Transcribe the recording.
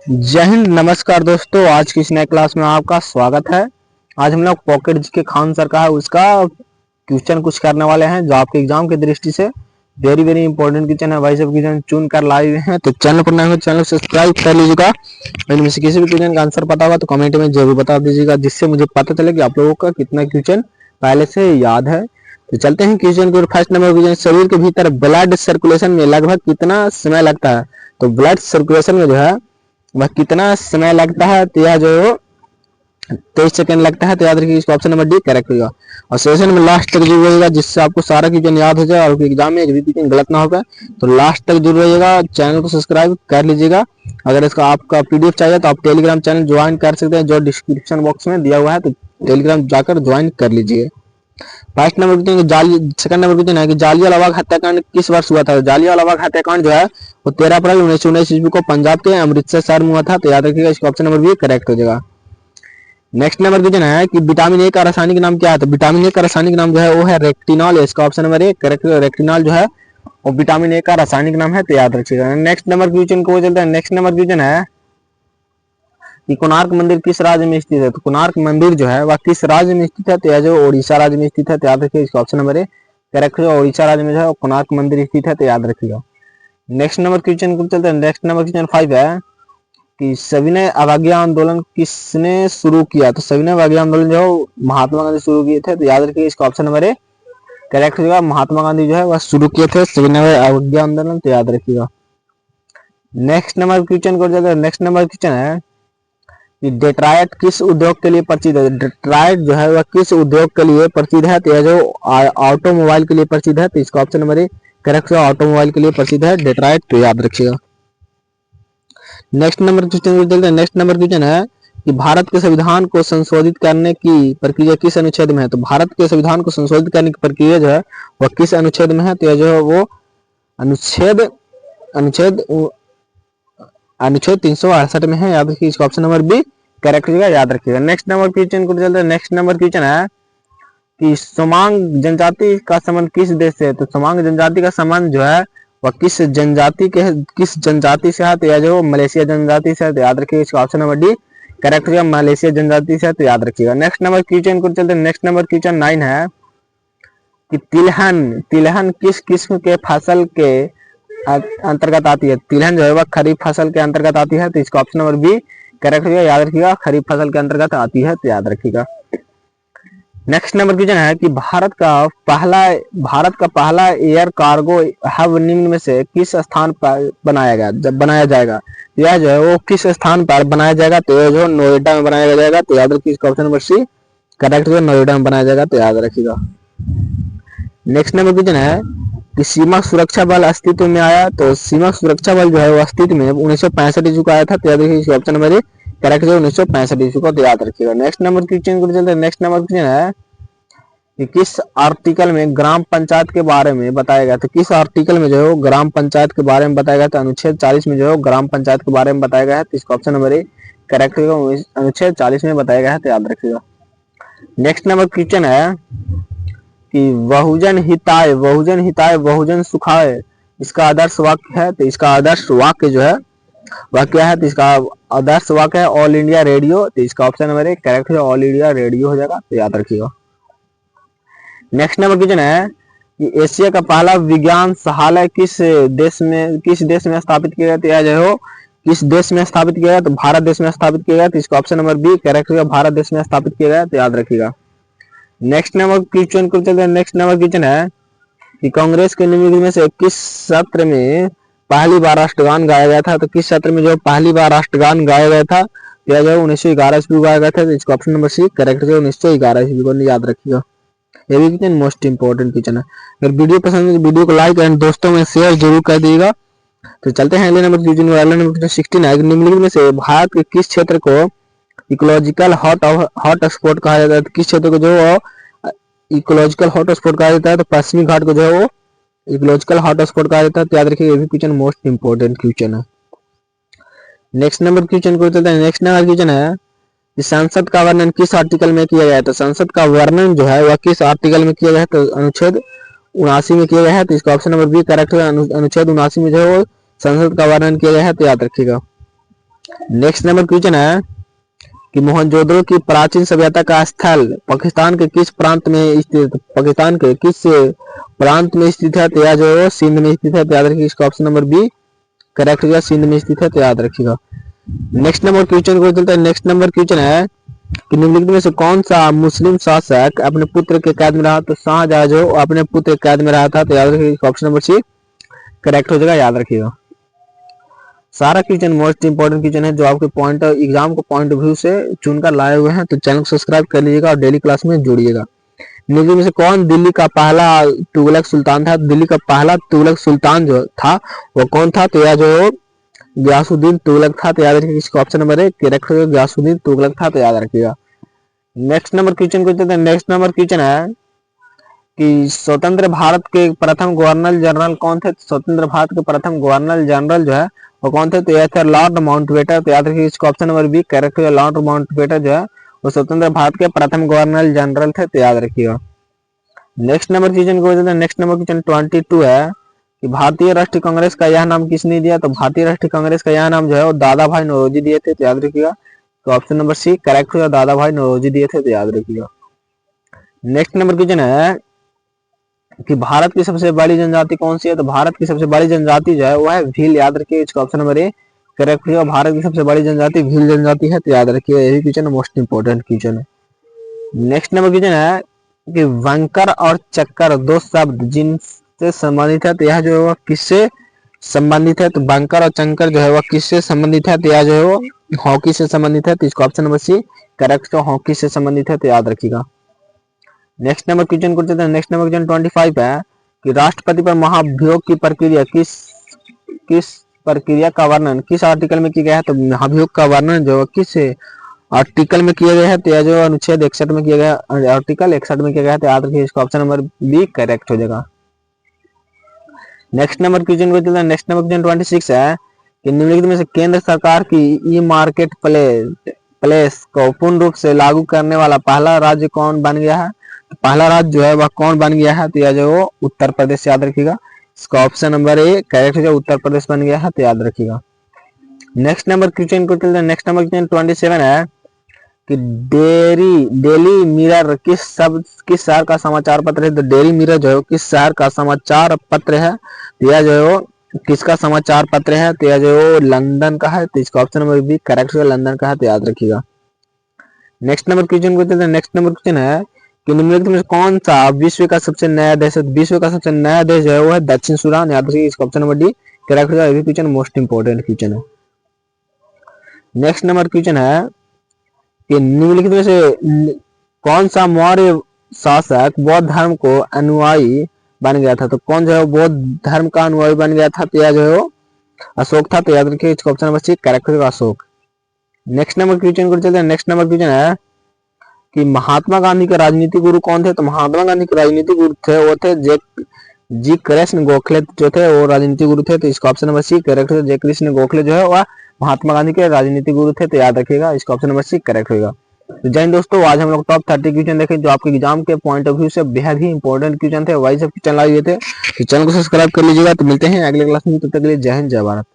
जय हिंद, नमस्कार दोस्तों। आज की इस नए क्लास में आपका स्वागत है। आज हम लोग पॉकेट जीके खान सर का है उसका क्वेश्चन कुछ करने वाले हैं जो आपके एग्जाम की दृष्टि से वेरी वेरी इंपॉर्टेंट क्वेश्चन है। भाई सब क्वेश्चन चुन कर लाए हुए हैं, तो चैनल पर नए हो चैनल सब्सक्राइब कर लीजिएगा। इनमें से किसी भी क्वेश्चन का आंसर पता होगा तो कमेंट में जरूर बता दीजिएगा, जिससे मुझे पता चले कि आप लोगों का कितना क्वेश्चन पहले से याद है। तो चलते हैं क्वेश्चन को। फर्स्ट नंबर क्वेश्चन, शरीर के भीतर ब्लड सर्कुलेशन में लगभग कितना समय लगता है? तो ब्लड सर्कुलेशन में जो है वह कितना समय लगता है? तो यह जो 23 सेकंड लगता है। तो याद रखिए, इसका ऑप्शन नंबर डी करेक्ट होगा। और सेशन में लास्ट तक जरूर रहिएगा, जिससे आपको सारा क्वेश्चन याद हो जाए और एग्जाम में एक भी क्वेश्चन गलत ना होगा। तो लास्ट तक जरूर रहिएगा। चैनल को सब्सक्राइब कर लीजिएगा। अगर इसका आपका पीडीएफ चाहिए तो आप टेलीग्राम चैनल ज्वाइन कर सकते हैं, जो डिस्क्रिप्शन बॉक्स में दिया हुआ है। तो टेलीग्राम जाकर ज्वाइन कर लीजिए। First number question second number question है कि जालियांवाला बाग हत्याकांड किस वर्ष हुआ था? जालियांवाला बाग हत्याकांड जो है वो 13 अप्रैल 1919 ईस्वी को पंजाब के अमृतसर शहर में हुआ था। तो याद रखिएगा, इसका ऑप्शन नंबर बी करेक्ट हो जाएगा। नेक्स्ट नंबर क्वेश्चन है कि विटामिन ए का रासायनिक नाम क्या है? तो विटामिन ए का रासायनिक नाम जो है वो है रेक्टिनॉल। इसका ऑप्शन नंबर ए करेक्ट। रेक्टिनॉल जो है वो विटामिन ए का रासायनिक नाम है। तो याद रखिएगा। नेक्स्ट नंबर क्वेश्चन को चलते हैं। नेक्स्ट नंबर क्वेश्चन है कि कोणार्क मंदिर किस राज्य में स्थित है? तो कोणार्क मंदिर जो है वह किस राज्य में स्थित है? तो यह जो ओडिशा राज्य में स्थित है। तो याद रखिए, इसका ऑप्शन नंबर ए करेक्ट है। ओडिशा राज्य में जो है कोणार्क मंदिर स्थित है। तो याद रखिएगा। नेक्स्ट नंबर क्वेश्चन को चलते हैं। नेक्स्ट नंबर क्वेश्चन 5 है कि सविनय अवज्ञा आंदोलन किसने शुरू किया? तो सविनय अवज्ञा आंदोलन जो महात्मा गांधी शुरू किए थे। तो याद रखिए, इसका ऑप्शन नंबर ए करेक्ट होगा। महात्मा गांधी जो है वह शुरू किए थे सविनय अवज्ञा आंदोलन। तो याद रखिएगा। नेक्स्ट नंबर क्वेश्चन को चलते हैं। नेक्स्ट नंबर क्वेश्चन है कि डेट्रायट किस उद्योग के लिए प्रसिद्ध है? डेट्रायट जो है वह किस उद्योग के लिए प्रसिद्ध है? तो यह जो ऑटोमोबाइल के लिए प्रसिद्ध है। तो इसका ऑप्शन नंबर ए करेक्ट है। ऑटोमोबाइल के लिए प्रसिद्ध है डेट्रायट। तो याद रखिएगा। Next number question next number question है कि भारत के संविधान को संशोधित करने की प्रक्रिया किस अनुच्छेद में है? तो भारत के संविधान को संशोधित करने की प्रक्रिया जो है वह किस अनुच्छेद में है? तो यह जो है वो अनुच्छेद अनुच्छेद अनुच्छेद 368 में है। याद रखिए, इसका ऑप्शन नंबर बी करेक्ट होगा। याद रखिएगा। नेक्स्ट नंबर क्वेश्चन को चलते हैं। नेक्स्ट नंबर क्वेश्चन है कि सोमांग जनजाति का संबंध किस देश से है? तो सोमांग जनजाति का संबंध जो है वह किस जनजाति से है? तो यह जो मलेशिया जनजाति से है। तो याद रखिएगा, इसका ऑप्शन नंबर डी करेक्ट होगा। मलेशिया जनजाति से है। तो याद रखिएगा। नेक्स्ट नंबर क्वेश्चन को चलते हैं। नेक्स्ट नंबर क्वेश्चन 9 है कि तिलहन तिलहन किस किस्म के फसल के अंतर्गत आती है? तिलहन जो है वह खरीफ फसल के अंतर्गत आती है। तो इसका ऑप्शन नंबर बी करेक्ट होगा। याद रखिएगा, खरीफ फसल के अंतर्गत आती है। तो याद रखिएगा। नेक्स्ट नंबर क्वेश्चन है कि भारत का पहला एयर कार्गो हब निम्न में से किस स्थान पर बनाया जाएगा? यह जो है वो किस स्थान पर बनाया जाएगा? तो यह जो नोएडा में बनाया जाएगा। तो याद रखिए, इसका ऑप्शन नंबर सी करेक्ट होगा। नोएडा में बनाया जाएगा। तो याद रखिएगा। नेक्स्ट नंबर क्वेश्चन है कि सीमा सुरक्षा बल अस्तित्व में आया? तो सीमा सुरक्षा बल जो है वो अस्तित्व में 1965 ईस्वी को आया था। तो याद रखिए, इसका ऑप्शन नंबर ए करेक्ट है। 1965 ईस्वी को। तो याद रखिएगा। नेक्स्ट नंबर क्वेश्चन को चलते हैं। नेक्स्ट नंबर क्वेश्चन है कि किस आर्टिकल में ग्राम पंचायत के बारे में बताया गया? तो किस आर्टिकल में जो है ग्राम पंचायत के बारे में बताया गया? तो अनुच्छेद 40 में जो है ग्राम पंचायत के बारे में बताया गया है। तो इसका ऑप्शन नंबर ए करेक्ट होगा। अनुच्छेद 40 में बताया गया है। तो याद रखिएगा। नेक्स्ट नंबर क्वेश्चन है कि बहुजन हिताय बहुजन सुखाय इसका आदर्श वाक्य है। तो इसका आदर्श वाक्य जो है वह क्या है? तो इसका आदर्श वाक्य है ऑल इंडिया रेडियो। तो इसका ऑप्शन नंबर ए करेक्ट है। ऑल इंडिया रेडियो हो जाएगा। तो याद रखिएगा। नेक्स्ट नंबर क्वेश्चन है कि एशिया का पहला विज्ञान संग्रहालय किस देश में स्थापित किया गया? तो यह जो है किस देश में स्थापित किया गया? तो भारत देश में स्थापित किया गया। तो इसका ऑप्शन नंबर बी करेक्ट होगा। भारत देश में स्थापित किया गया। तो याद रखिएगा। नेक्स्ट नंबर क्वेश्चन को चलते हैं। नेक्स्ट नंबर क्वेश्चन है कि कांग्रेस के निम्नलिखित में से किस सत्र में पहली बार राष्ट्रगान गाया गया था? तो किस सत्र में जो पहली बार राष्ट्रगान गाया गया था? यह जो 1911 ईस्वी को गाया गया था। तो इसका ऑप्शन नंबर सी करेक्ट है। 1911 ईस्वी को। याद रखिएगा। ये भी क्वेश्चन मोस्ट इंपोर्टेंट क्वेश्चन है। अगर वीडियो पसंद है तो वीडियो को लाइक एंड दोस्तों में शेयर जरूर कर दीजिएगा। तो चलते हैं अगले नंबर क्वेश्चन। अगले नंबर 16 है। निम्नलिखित में से भारत के किस क्षेत्र को इकोलॉजिकल हॉट स्पॉट कहा जाता है? तो किस क्षेत्र को जो इकोलॉजिकल हॉट स्पॉट कहा जाता है? तो पश्चिमी घाट को जो है वो इकोलॉजिकल हॉट स्पॉट कहा जाता है। तो याद रखिए, ये भी क्वेश्चन मोस्ट इंपोर्टेंट क्वेश्चन है। नेक्स्ट नंबर क्वेश्चन को चलते हैं। नेक्स्ट नंबर क्वेश्चन है कि संसद का वर्णन किस आर्टिकल में किया गया है? तो संसद का वर्णन जो है वह किस आर्टिकल में किया गया है? तो अनुच्छेद 79 में किया गया है। तो इसका ऑप्शन नंबर बी करेक्ट है। अनुच्छेद 79 में जो है वो संसद का वर्णन किया गया है। तो याद रखिएगा। नेक्स्ट नंबर क्वेश्चन है कि मोहनजोदड़ो की प्राचीन सभ्यता का स्थल पाकिस्तान के किस प्रांत में स्थित, पाकिस्तान के किस प्रांत में स्थित है, तो यह जो है सिंध में स्थित है, तो याद रखिए इसका ऑप्शन नंबर बी करेक्ट होगा, सिंध में स्थित है, तो याद रखिएगा। नेक्स्ट नंबर क्वेश्चन को चलता है। नेक्स्ट नंबर क्वेश्चन है कि निम्नलिखित में से कौन सा मुस्लिम शासक अपने पुत्र के कैद में रहा, तो शाहजहां जो अपने पुत्र के कैद में रहा था, तो याद रखिए ऑप्शन नंबर सी करेक्ट हो जाएगा, याद रखिएगा। सारा क्वेश्चन मोस्ट इंपोर्टेंट क्वेश्चन है जो आपके पॉइंट एग्जाम को पॉइंट ऑफ व्यू से चुनकर लाए हुए हैं, तो चैनल को सब्सक्राइब कर लीजिएगा और डेली क्लास में जुड़िएगा। निम्नलिखित में से कौन दिल्ली का पहला तुगलक सुल्तान था, दिल्ली का पहला तुगलक सुल्तान जो था वो कौन था, तो यह जो गयासुद्दीन तुगलक था, तो याद रखिएगा इसका ऑप्शन नंबर है करेक्ट होगा, गयासुद्दीन तुगलक था, तो याद रखिएगा। नेक्स्ट नंबर क्वेश्चन को चलते हैं। नेक्स्ट नंबर क्वेश्चन है कि स्वतंत्र भारत के प्रथम गवर्नर जनरल कौन थे, स्वतंत्र भारत के प्रथम गवर्नर जनरल जो है वो कौन थे, तो यह थे लॉर्ड माउंटबेटन, तो याद रखिए इसका ऑप्शन नंबर बी करेक्ट होगा, लॉर्ड माउंटबेटन जो है वो स्वतंत्र भारत के प्रथम गवर्नर जनरल थे, तो याद रखिएगा। नेक्स्ट नंबर क्वेश्चन को चलते हैं। नेक्स्ट नंबर क्वेश्चन 22 है कि भारतीय राष्ट्रीय कांग्रेस का यह नाम किसने दिया, तो भारतीय राष्ट्रीय कांग्रेस का यह नाम जो है वो दादा भाई नौरोजी दिए थे, तो याद रखिएगा, तो ऑप्शन नंबर सी करेक्ट होगा, दादा भाई नौरोजी दिए थे, तो याद रखिएगा। नेक्स्ट नंबर क्वेश्चन है कि भारत की सबसे बड़ी जनजाति कौन सी है, तो भारत की सबसे बड़ी जनजाति जो है वो है भील, याद रखिए इसका ऑप्शन नंबर ए करेक्ट होगा, भारत की सबसे बड़ी जनजाति भील जनजाति है, तो याद रखिए यही क्वेश्चन मोस्ट इंपोर्टेंट क्वेश्चन है। नेक्स्ट नंबर क्वेश्चन है कि वंकर और चक्कर दो शब्द जिनसे संबंधित है, तो यह जो है वो किससे संबंधित है, तो बंकर और चंकर जो है वह किससे संबंधित है, तो यह जो है वो हॉकी से संबंधित है, तो इसका ऑप्शन नंबर सी करेक्ट है, हॉकी से संबंधित है, तो याद रखिएगा। नेक्स्ट नंबर क्वेश्चन को चलते हैं। नेक्स्ट नंबर क्वेश्चन 25 है कि राष्ट्रपति पर महाभियोग की प्रक्रिया किस किस प्रक्रिया का वर्णन किस आर्टिकल में किया गया है, तो महाभियोग का वर्णन जो किस आर्टिकल में किया गया है, तो यह जो अनुच्छेद 61 में किया गया, आर्टिकल 61 में किया गया है, तो याद रखिए इसका ऑप्शन नंबर बी करेक्ट हो जाएगा। नेक्स्ट नंबर क्वेश्चन को चलते हैं। नेक्स्ट नंबर क्वेश्चन 26 है कि निम्नलिखित में से केंद्र सरकार की ई मार्केट प्लेस को पूर्ण रूप से लागू करने वाला पहला राज्य कौन बन गया है, पहला राज्य जो है वह कौन बन गया है, तो यह जो वो उत्तर प्रदेश, याद रखिएगा इसका ऑप्शन नंबर ए करेक्ट हो जाएगा, उत्तर प्रदेश बन गया है, तो याद रखिएगा। नेक्स्ट नंबर क्वेश्चन को चलते हैं। नेक्स्ट नंबर क्वेश्चन 27 है कि डेली मिरर किस शहर का समाचार पत्र है, तो डेली मिरर जो है किस शहर का समाचार पत्र है, तो यह जो है किसका समाचार पत्र है, तो यह जो लंदन का है, तो इसका ऑप्शन नंबर बी करेक्ट होगा, लंदन का है, तो याद रखिएगा। नेक्स्ट नंबर क्वेश्चन को चलते हैं। नेक्स्ट नंबर क्वेश्चन है कि निम्नलिखित में कौन सा विश्व का सबसे नया देश है, विश्व का सबसे नया देश जो है वो है दक्षिण सूडान, याद रखिए इसका ऑप्शन नंबर डी करेक्ट होगा, ये क्वेश्चन मोस्ट इंपोर्टेंट क्वेश्चन है। नेक्स्ट नंबर क्वेश्चन है कि निम्नलिखित में से कौन सा मौर्य शासक बौद्ध धर्म को अनुयायी बन गया था, तो कौन जो है बौद्ध धर्म का अनुयायी बन गया था, तो यह जो है वो अशोक था, तो याद रखिए इसका ऑप्शन नंबर सी करेक्ट होगा, अशोक। नेक्स्ट नंबर क्वेश्चन को चलते हैं। नेक्स्ट नंबर क्वेश्चन है कि महात्मा गांधी के राजनीतिक गुरु कौन थे, तो महात्मा गांधी के राजनीतिक गुरु थे वो थे जी कृष्ण गोखले जो थे वो राजनीतिक गुरु थे, तो इसका ऑप्शन नंबर सी करेक्ट है, जय कृष्ण गोखले जो है वह महात्मा गांधी के राजनीतिक गुरु थे, तो याद रखिएगा इसका ऑप्शन नंबर सी करेक्ट होगा। तो जय हिंद दोस्तों, आज हम लोग टॉप 30 क्वेश्चन देखे जो आपके एग्जाम के पॉइंट ऑफ व्यू से बेहद ही इंपॉर्टेंट क्वेश्चन थे, वही सब क्वेश्चन लाए हुए थे, तो चैनल को सब्सक्राइब कर लीजिएगा। तो मिलते हैं अगले क्लास में, तब तक के लिए जय हिंद जय भारत।